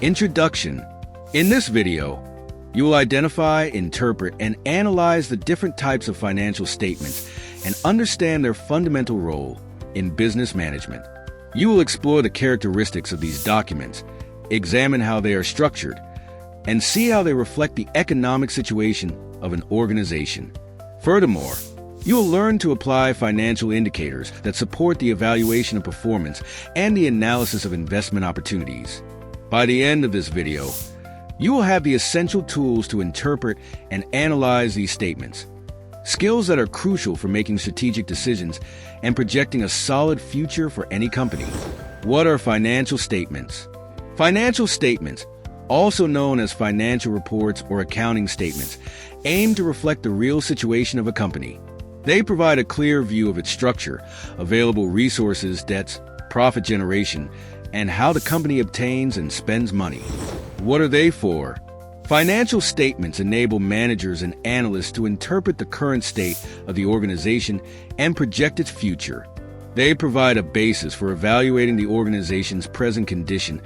Introduction. In this video, you will identify, interpret, and analyze the different types of financial statements and understand their fundamental role in business management. You will explore the characteristics of these documents, examine how they are structured, and see how they reflect the economic situation of an organization. Furthermore, you will learn to apply financial indicators that support the evaluation of performance and the analysis of investment opportunities. By the end of this video, you will have the essential tools to interpret and analyze these statements, skills that are crucial for making strategic decisions and projecting a solid future for any company. What are financial statements? Financial statements, also known as financial reports or accounting statements, aim to reflect the real situation of a company. They provide a clear view of its structure, available resources, debts, profit generation, and how the company obtains and spends money. What are they for? Financial statements enable managers and analysts to interpret the current state of the organization and project its future. They provide a basis for evaluating the organization's present condition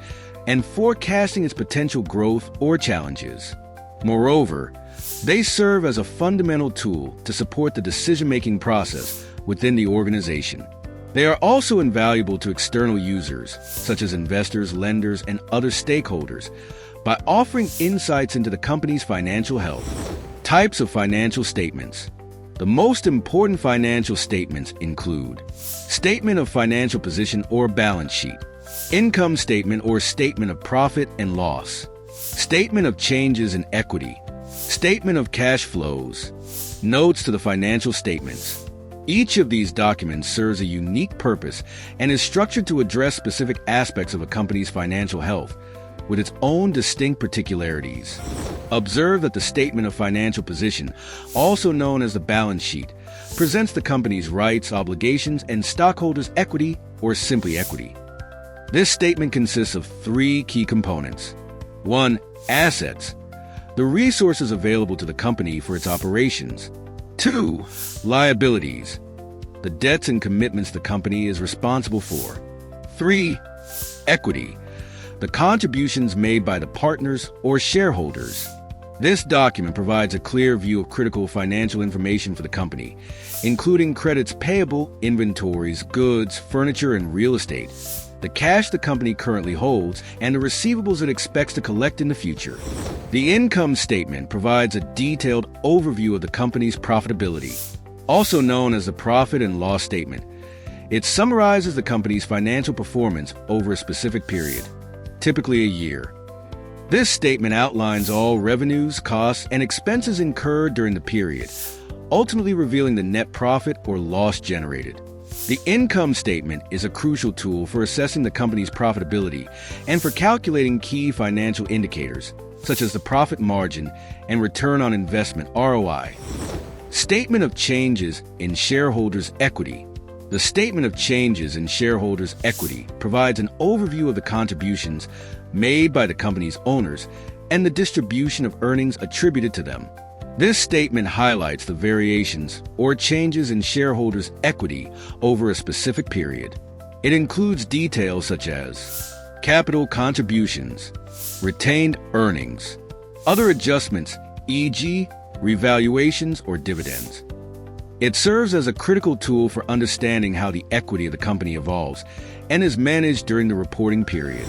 and forecasting its potential growth or challenges. Moreover, they serve as a fundamental tool to support the decision-making process within the organization. They are also invaluable to external users, such as investors, lenders, and other stakeholders, by offering insights into the company's financial health. Types of financial statements. The most important financial statements include statement of financial position or balance sheet, income statement or statement of profit and loss, statement of changes in equity, statement of cash flows, notes to the financial statements. Each of these documents serves a unique purpose and is structured to address specific aspects of a company's financial health, with its own distinct particularities. Observe that the statement of financial position, also known as the balance sheet, presents the company's rights, obligations, and stockholders' equity, or simply equity. This statement consists of three key components. 1. Assets, the resources available to the company for its operations. 2. Liabilities, the debts and commitments the company is responsible for. 3. Equity, the contributions made by the partners or shareholders. This document provides a clear view of critical financial information for the company, including credits payable, inventories, goods, furniture, and real estate, the cash the company currently holds, and the receivables it expects to collect in the future. The income statement provides a detailed overview of the company's profitability, also known as the profit and loss statement. It summarizes the company's financial performance over a specific period, typically a year. This statement outlines all revenues, costs, and expenses incurred during the period, ultimately revealing the net profit or loss generated. The income statement is a crucial tool for assessing the company's profitability and for calculating key financial indicators, such as the profit margin and return on investment (ROI). Statement of changes in shareholders' equity. The statement of changes in shareholders' equity provides an overview of the contributions made by the company's owners and the distribution of earnings attributed to them. This statement highlights the variations or changes in shareholders' equity over a specific period. It includes details such as capital contributions, retained earnings, other adjustments, e.g., revaluations or dividends. It serves as a critical tool for understanding how the equity of the company evolves and is managed during the reporting period.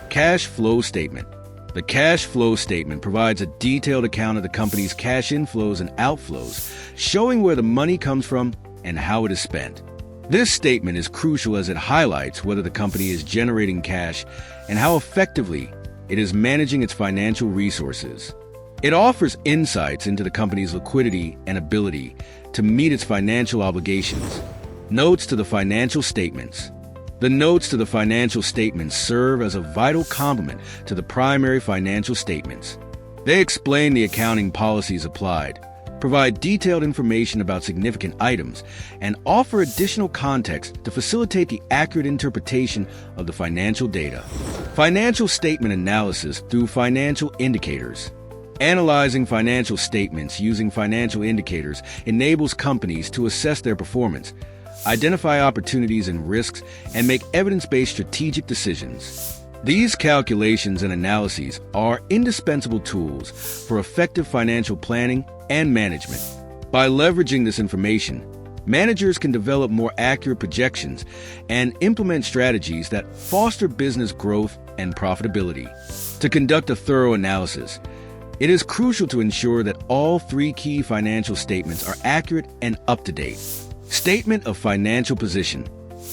Cash flow statement. The cash flow statement provides a detailed account of the company's cash inflows and outflows, showing where the money comes from and how it is spent. This statement is crucial as it highlights whether the company is generating cash and how effectively it is managing its financial resources. It offers insights into the company's liquidity and ability to meet its financial obligations. Notes to the financial statements. The notes to the financial statements serve as a vital complement to the primary financial statements. They explain the accounting policies applied, provide detailed information about significant items, and offer additional context to facilitate the accurate interpretation of the financial data. Financial statement analysis through financial indicators. Analyzing financial statements using financial indicators enables companies to assess their performance, identify opportunities and risks, and make evidence-based strategic decisions. These calculations and analyses are indispensable tools for effective financial planning and management. By leveraging this information, managers can develop more accurate projections and implement strategies that foster business growth and profitability. To conduct a thorough analysis, it is crucial to ensure that all three key financial statements are accurate and up-to-date. Statement of financial position,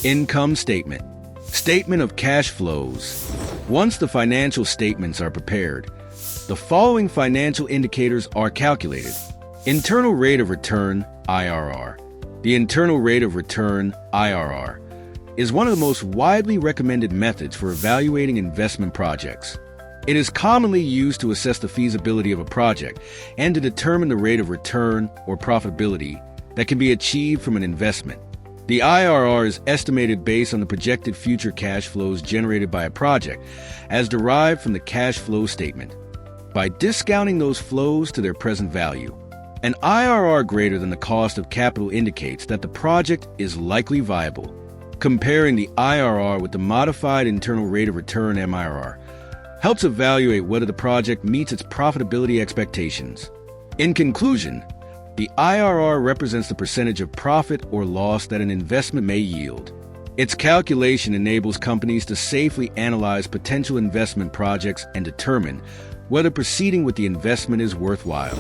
income statement, statement of cash flows. Once the financial statements are prepared, the following financial indicators are calculated. Internal rate of return, IRR. The internal rate of return, IRR, is one of the most widely recommended methods for evaluating investment projects. It is commonly used to assess the feasibility of a project and to determine the rate of return or profitability that can be achieved from an investment. The IRR is estimated based on the projected future cash flows generated by a project, as derived from the cash flow statement. By discounting those flows to their present value, an IRR greater than the cost of capital indicates that the project is likely viable. Comparing the IRR with the modified internal rate of return, MIRR, helps evaluate whether the project meets its profitability expectations. In conclusion, the IRR represents the percentage of profit or loss that an investment may yield. Its calculation enables companies to safely analyze potential investment projects and determine whether proceeding with the investment is worthwhile.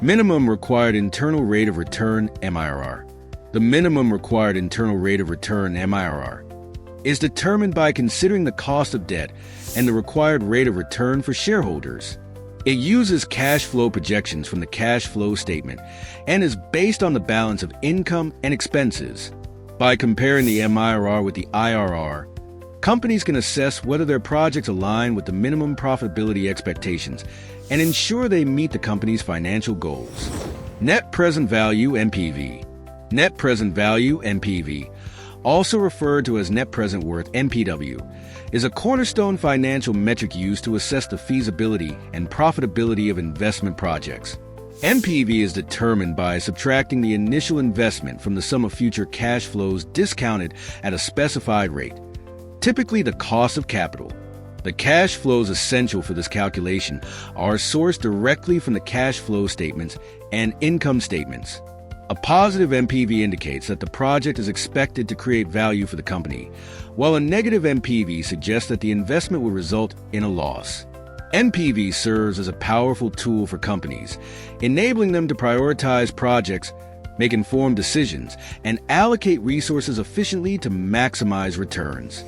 Minimum required internal rate of return, MIRR. The minimum required internal rate of return, MIRR, is determined by considering the cost of debt and the required rate of return for shareholders. It uses cash flow projections from the cash flow statement and is based on the balance of income and expenses. By comparing the MIRR with the IRR, companies can assess whether their projects align with the minimum profitability expectations and ensure they meet the company's financial goals. Net present value, NPV. Net present value, NPV, also referred to as net present worth, NPW, is a cornerstone financial metric used to assess the feasibility and profitability of investment projects. NPV is determined by subtracting the initial investment from the sum of future cash flows discounted at a specified rate, typically the cost of capital. The cash flows essential for this calculation are sourced directly from the cash flow statements and income statements. A positive NPV indicates that the project is expected to create value for the company, while a negative NPV suggests that the investment will result in a loss. NPV serves as a powerful tool for companies, enabling them to prioritize projects, make informed decisions, and allocate resources efficiently to maximize returns.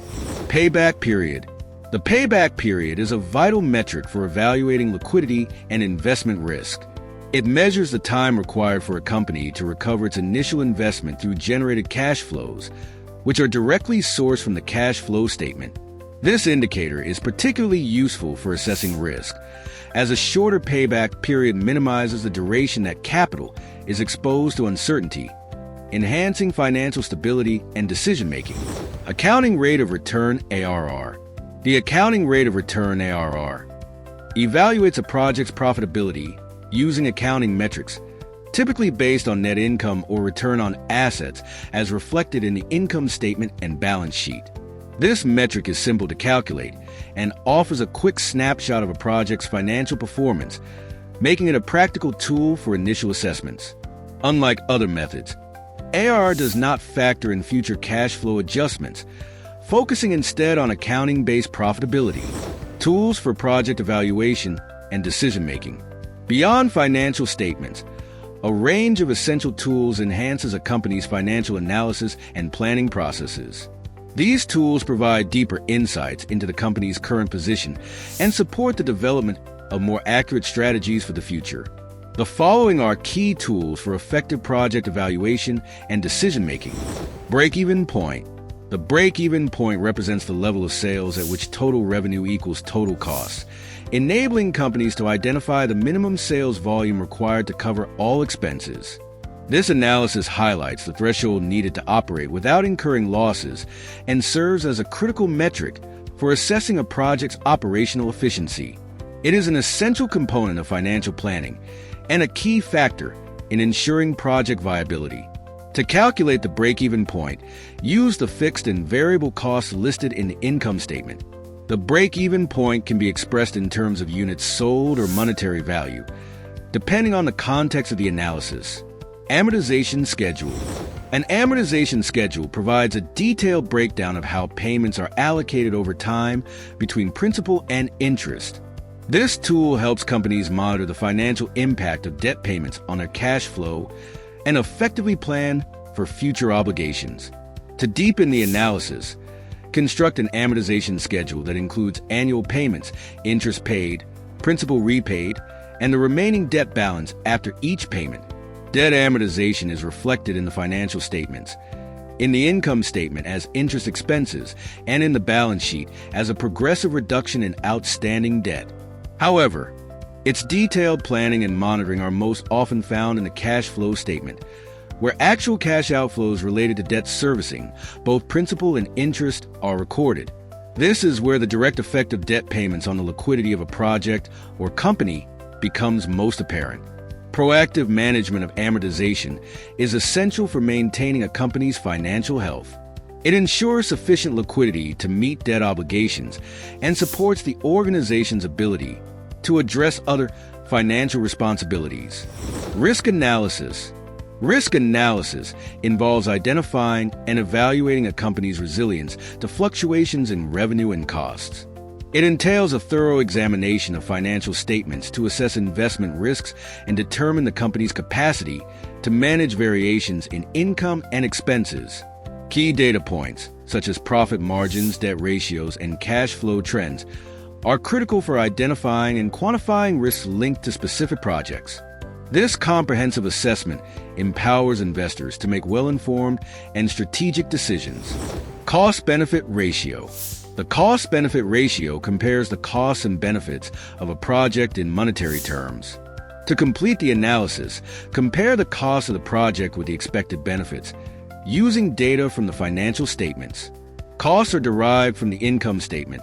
Payback period. The payback period is a vital metric for evaluating liquidity and investment risk. It measures the time required for a company to recover its initial investment through generated cash flows, which are directly sourced from the cash flow statement. This indicator is particularly useful for assessing risk, as a shorter payback period minimizes the duration that capital is exposed to uncertainty, enhancing financial stability and decision-making. Accounting rate of return, ARR. The accounting rate of return, ARR, evaluates a project's profitability using accounting metrics, typically based on net income or return on assets as reflected in the income statement and balance sheet. This metric is simple to calculate and offers a quick snapshot of a project's financial performance, making it a practical tool for initial assessments. Unlike other methods, ARR does not factor in future cash flow adjustments, focusing instead on accounting-based profitability, tools for project evaluation and decision-making. Beyond financial statements, a range of essential tools enhances a company's financial analysis and planning processes. These tools provide deeper insights into the company's current position and support the development of more accurate strategies for the future. The following are key tools for effective project evaluation and decision-making. Break-even point. The break-even point represents the level of sales at which total revenue equals total costs, enabling companies to identify the minimum sales volume required to cover all expenses. This analysis highlights the threshold needed to operate without incurring losses and serves as a critical metric for assessing a project's operational efficiency. It is an essential component of financial planning and a key factor in ensuring project viability. To calculate the break-even point, use the fixed and variable costs listed in the income statement. The break-even point can be expressed in terms of units sold or monetary value, depending on the context of the analysis. Amortization schedule. An amortization schedule provides a detailed breakdown of how payments are allocated over time between principal and interest. This tool helps companies monitor the financial impact of debt payments on their cash flow and effectively plan for future obligations. To deepen the analysis, construct an amortization schedule that includes annual payments, interest paid, principal repaid, and the remaining debt balance after each payment. Debt amortization is reflected in the financial statements, in the income statement as interest expenses, and in the balance sheet as a progressive reduction in outstanding debt. However, its detailed planning and monitoring are most often found in the cash flow statement, where actual cash outflows related to debt servicing, both principal and interest, are recorded. This is where the direct effect of debt payments on the liquidity of a project or company becomes most apparent. Proactive management of amortization is essential for maintaining a company's financial health. It ensures sufficient liquidity to meet debt obligations and supports the organization's ability to address other financial responsibilities. Risk analysis. Risk analysis involves identifying and evaluating a company's resilience to fluctuations in revenue and costs. It entails a thorough examination of financial statements to assess investment risks and determine the company's capacity to manage variations in income and expenses. Key data points, such as profit margins, debt ratios, and cash flow trends, are critical for identifying and quantifying risks linked to specific projects. This comprehensive assessment empowers investors to make well-informed and strategic decisions. Cost-benefit ratio. The cost-benefit ratio compares the costs and benefits of a project in monetary terms. To complete the analysis, compare the cost of the project with the expected benefits, using data from the financial statements. Costs are derived from the income statement,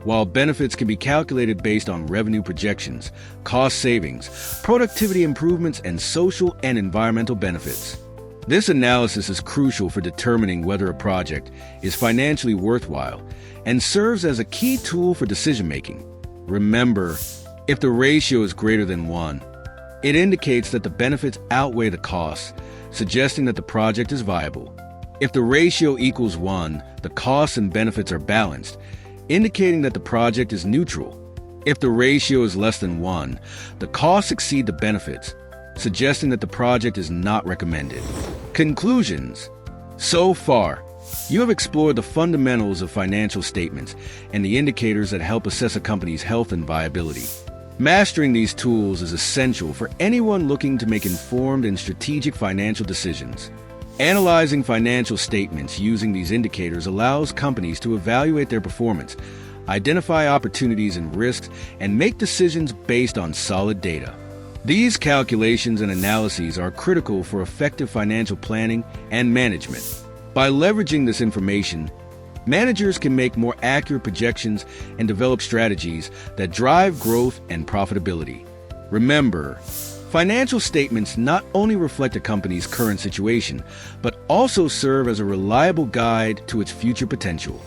while benefits can be calculated based on revenue projections, cost savings, productivity improvements, and social and environmental benefits. This analysis is crucial for determining whether a project is financially worthwhile and serves as a key tool for decision-making. Remember, if the ratio is greater than 1, it indicates that the benefits outweigh the costs, suggesting that the project is viable. If the ratio equals 1, the costs and benefits are balanced, indicating that the project is neutral. If the ratio is less than 1, the costs exceed the benefits, suggesting that the project is not recommended. Conclusions. So far, you have explored the fundamentals of financial statements and the indicators that help assess a company's health and viability. Mastering these tools is essential for anyone looking to make informed and strategic financial decisions. Analyzing financial statements using these indicators allows companies to evaluate their performance, identify opportunities and risks, and make decisions based on solid data. These calculations and analyses are critical for effective financial planning and management. By leveraging this information, managers can make more accurate projections and develop strategies that drive growth and profitability. Remember, financial statements not only reflect a company's current situation, but also serve as a reliable guide to its future potential.